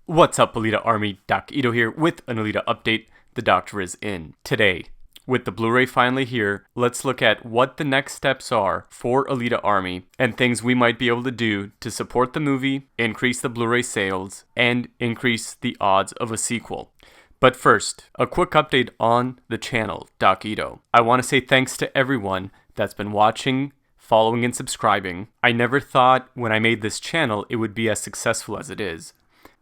What's up, Alita Army? Doc Ito here with an Alita update. The Doctor is in. Today, with the Blu-ray finally here, let's look at what the next steps are for Alita Army and things we might be able to do to support the movie, increase the Blu-ray sales, and increase the odds of a sequel. But first, a quick update on the channel, Doc Ito. I want to say thanks to everyone that's been watching, following, and subscribing. I never thought when I made this channel it would be as successful as it is.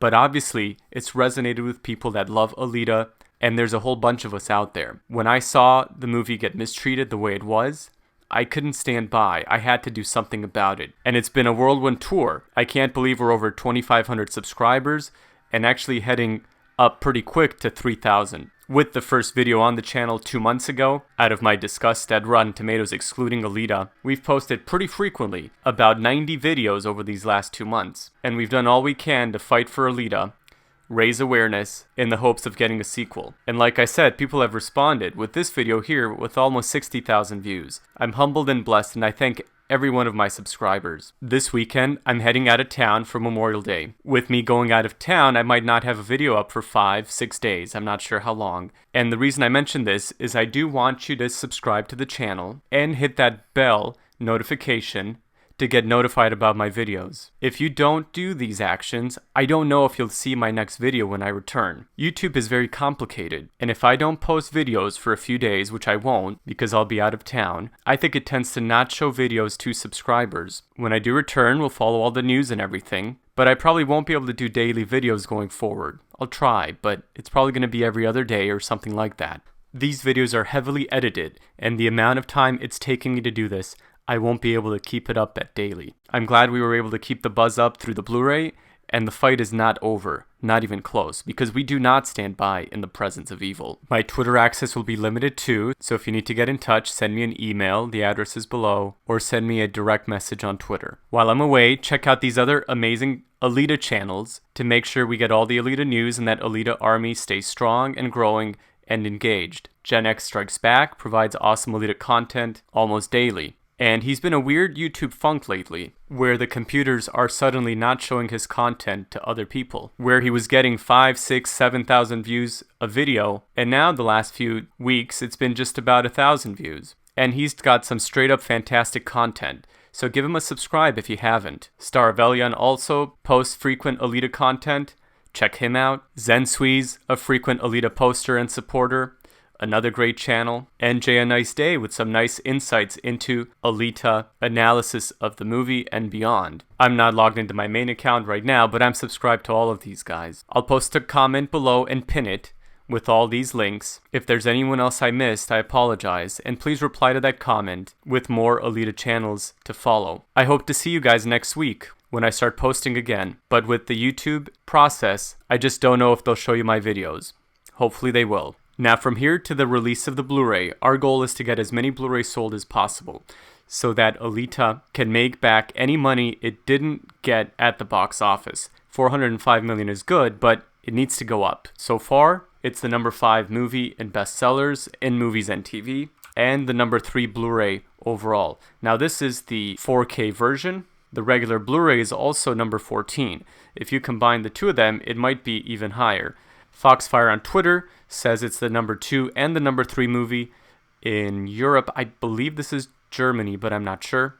But obviously, it's resonated with people that love Alita, and there's a whole bunch of us out there. When I saw the movie get mistreated the way it was, I couldn't stand by. I had to do something about it. And it's been a whirlwind tour. I can't believe we're over 2,500 subscribers, and actually heading up pretty quick to 3,000. With the first video on the channel 2 months ago, out of my discussed at Rotten Tomatoes excluding Alita, we've posted pretty frequently, about 90 videos over these last 2 months. And we've done all we can to fight for Alita, raise awareness, in the hopes of getting a sequel. And like I said, people have responded, with this video here with almost 60,000 views. I'm humbled and blessed, and I thank every one of my subscribers. This weekend, I'm heading out of town for Memorial Day. With me going out of town, I might not have a video up for 5-6 days. I'm not sure how long. And the reason I mention this is I do want you to subscribe to the channel and hit that bell notification to get notified about my videos. If you don't do these actions, I don't know if you'll see my next video when I return. YouTube is very complicated, and if I don't post videos for a few days, which I won't because I'll be out of town, I think it tends to not show videos to subscribers. When I do return, we'll follow all the news and everything, but I probably won't be able to do daily videos going forward. I'll try, but it's probably going to be every other day or something like that. These videos are heavily edited, and the amount of time it's taking me to do this, I won't be able to keep it up at daily. I'm glad we were able to keep the buzz up through the Blu-ray, and the fight is not over, not even close, because we do not stand by in the presence of evil. My Twitter access will be limited too, so if you need to get in touch, send me an email, the address is below, or send me a direct message on Twitter. While I'm away, check out these other amazing Alita channels to make sure we get all the Alita news and that Alita Army stays strong and growing and engaged. Gen X Strikes Back provides awesome Alita content almost daily. And he's been a weird YouTube funk lately, where the computers are suddenly not showing his content to other people, where he was getting 5, 6, 7,000 views a video, and now the last few weeks it's been just about 1,000 views. And he's got some straight up fantastic content, so give him a subscribe if you haven't. Starvellion also posts frequent Alita content, check him out. Zensweez, a frequent Alita poster and supporter, another great channel. NJ A Nice Day with some nice insights into Alita analysis of the movie and beyond. I'm not logged into my main account right now, but I'm subscribed to all of these guys. I'll post a comment below and pin it with all these links. If there's anyone else I missed, I apologize, and please reply to that comment with more Alita channels to follow. I hope to see you guys next week when I start posting again, but with the YouTube process, I just don't know if they'll show you my videos. Hopefully they will. Now from here to the release of the Blu-ray, our goal is to get as many Blu-rays sold as possible so that Alita can make back any money it didn't get at the box office. 405 million is good, but it needs to go up. So far, it's the number 5 movie in bestsellers in movies and TV, and the number 3 Blu-ray overall. Now this is the 4K version. The regular Blu-ray is also number 14. If you combine the two of them, it might be even higher. Foxfire on Twitter says it's the number 2 and the number 3 movie in Europe. I believe this is Germany, but I'm not sure.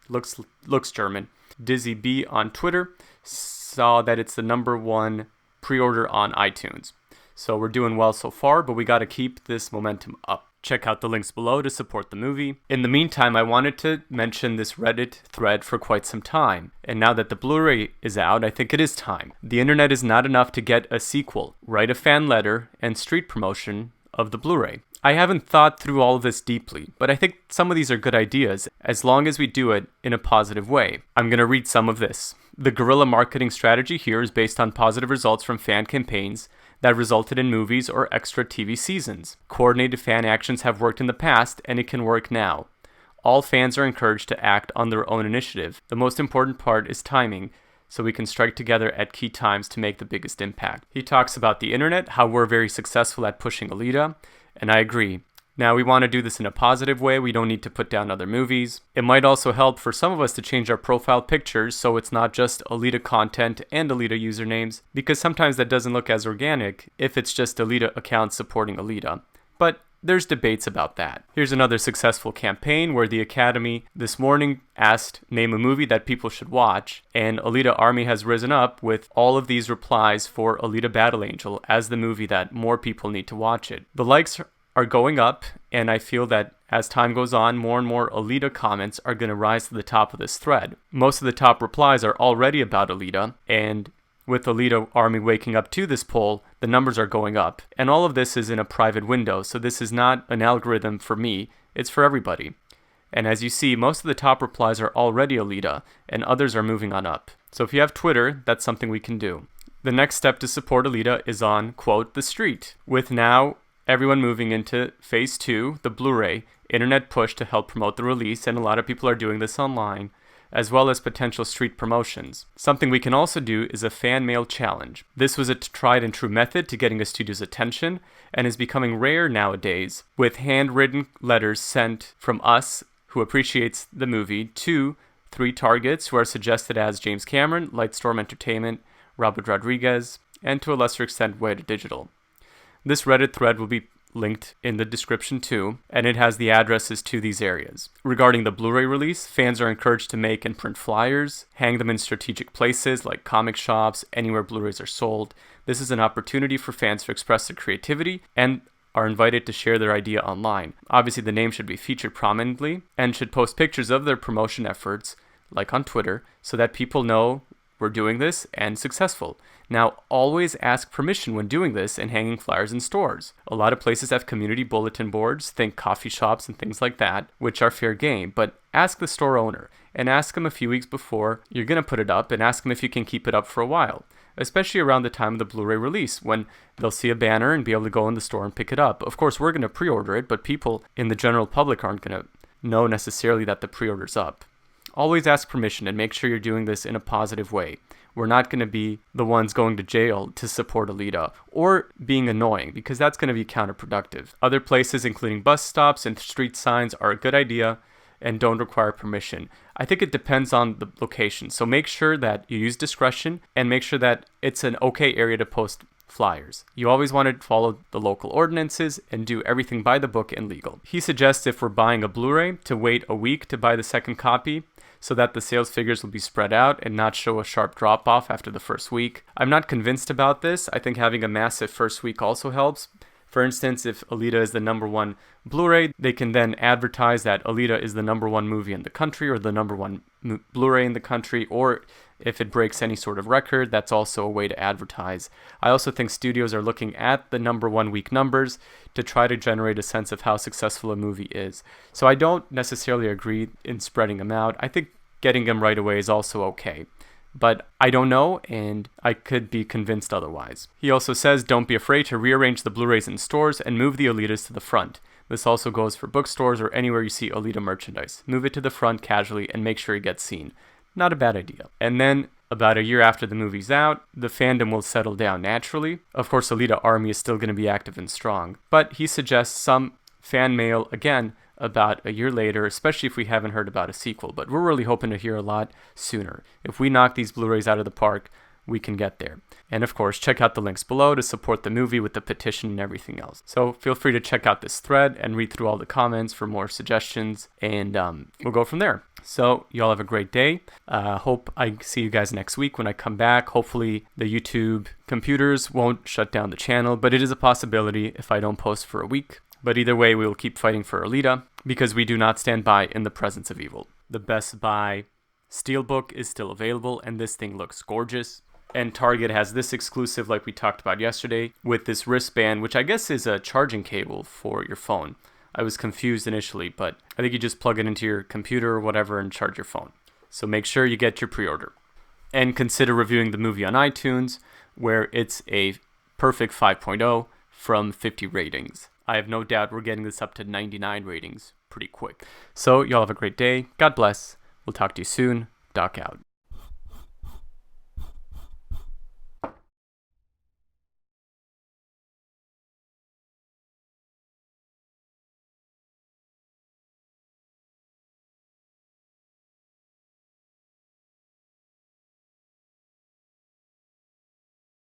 Looks German. Dizzy B on Twitter saw that it's the number 1 pre-order on iTunes. So we're doing well so far, but we got to keep this momentum up. Check out the links below to support the movie. In the meantime, I wanted to mention this Reddit thread for quite some time, and now that the Blu-ray is out, I think it is time. The internet is not enough to get a sequel. Write a fan letter and street promotion of the Blu-ray. I haven't thought through all of this deeply, but I think some of these are good ideas, as long as we do it in a positive way. I'm going to read some of this. The guerrilla marketing strategy here is based on positive results from fan campaigns that resulted in movies or extra TV seasons. Coordinated fan actions have worked in the past, and it can work now. All fans are encouraged to act on their own initiative. The most important part is timing, so we can strike together at key times to make the biggest impact. He talks about the internet, how we're very successful at pushing Alita, and I agree. Now, we want to do this in a positive way. We don't need to put down other movies. It might also help for some of us to change our profile pictures so it's not just Alita content and Alita usernames, because sometimes that doesn't look as organic if it's just Alita accounts supporting Alita. But there's debates about that. Here's another successful campaign where the Academy this morning asked, name a movie that people should watch, and Alita Army has risen up with all of these replies for Alita Battle Angel as the movie that more people need to watch it. The likes are going up, and I feel that as time goes on, more and more Alita comments are going to rise to the top of this thread. Most of the top replies are already about Alita, and with Alita Army waking up to this poll, the numbers are going up. And all of this is in a private window, so this is not an algorithm for me, it's for everybody. And as you see, most of the top replies are already Alita, and others are moving on up. So if you have Twitter, that's something we can do. The next step to support Alita is on, quote, the street, with now everyone moving into phase 2, the Blu-ray, internet push to help promote the release, and a lot of people are doing this online, as well as potential street promotions. Something we can also do is a fan mail challenge. This was a tried and true method to getting a studio's attention, and is becoming rare nowadays, with handwritten letters sent from us, who appreciates the movie, to 3 targets who are suggested as James Cameron, Lightstorm Entertainment, Robert Rodriguez, and to a lesser extent Weta Digital. This Reddit thread will be linked in the description too, and it has the addresses to these areas. Regarding the Blu-ray release, fans are encouraged to make and print flyers, hang them in strategic places like comic shops, anywhere Blu-rays are sold. This is an opportunity for fans to express their creativity and are invited to share their idea online. Obviously, the name should be featured prominently and should post pictures of their promotion efforts, like on Twitter, so that people know we're doing this and successful. Now, always ask permission when doing this and hanging flyers in stores. A lot of places have community bulletin boards, think coffee shops and things like that, which are fair game, but ask the store owner and ask them a few weeks before you're going to put it up and ask them if you can keep it up for a while, especially around the time of the Blu-ray release when they'll see a banner and be able to go in the store and pick it up. Of course, we're going to pre-order it, but people in the general public aren't going to know necessarily that the pre-order's up. Always ask permission and make sure you're doing this in a positive way. We're not going to be the ones going to jail to support Alita or being annoying, because that's going to be counterproductive. Other places, including bus stops and street signs, are a good idea and don't require permission. I think it depends on the location. So make sure that you use discretion and make sure that it's an okay area to post flyers. You always want to follow the local ordinances and do everything by the book and legal. He suggests if we're buying a Blu-ray to wait a week to buy the second copy, so that the sales figures will be spread out and not show a sharp drop-off after the first week. I'm not convinced about this. I think having a massive first week also helps. For instance, if Alita is the #1 Blu-ray, they can then advertise that Alita is the #1 movie in the country or the #1 Blu-ray in the country, or if it breaks any sort of record, that's also a way to advertise. I also think studios are looking at the #1 week numbers to try to generate a sense of how successful a movie is. So I don't necessarily agree in spreading them out. I think getting them right away is also okay. But I don't know, and I could be convinced otherwise. He also says don't be afraid to rearrange the Blu-rays in stores and move the Alitas to the front. This also goes for bookstores or anywhere you see Alita merchandise. Move it to the front casually and make sure it gets seen. Not a bad idea. And then, about a year after the movie's out, the fandom will settle down naturally. Of course, Alita Army is still going to be active and strong. But he suggests some fan mail, again, about a year later, especially if we haven't heard about a sequel. But we're really hoping to hear a lot sooner. If we knock these Blu-rays out of the park, we can get there. And of course, check out the links below to support the movie with the petition and everything else. So feel free to check out this thread and read through all the comments for more suggestions, and we'll go from there. So y'all have a great day. Hope I see you guys next week when I come back. Hopefully the YouTube computers won't shut down the channel, but it is a possibility if I don't post for a week. But either way, we will keep fighting for Alita, because we do not stand by in the presence of evil. The Best Buy Steelbook is still available, and this thing looks gorgeous. And Target has this exclusive, like we talked about yesterday, with this wristband, which I guess is a charging cable for your phone. I was confused initially, but I think you just plug it into your computer or whatever and charge your phone. So make sure you get your pre-order. And consider reviewing the movie on iTunes, where it's a perfect 5.0 from 50 ratings. I have no doubt we're getting this up to 99 ratings pretty quick. So y'all have a great day. God bless. We'll talk to you soon. Doc out.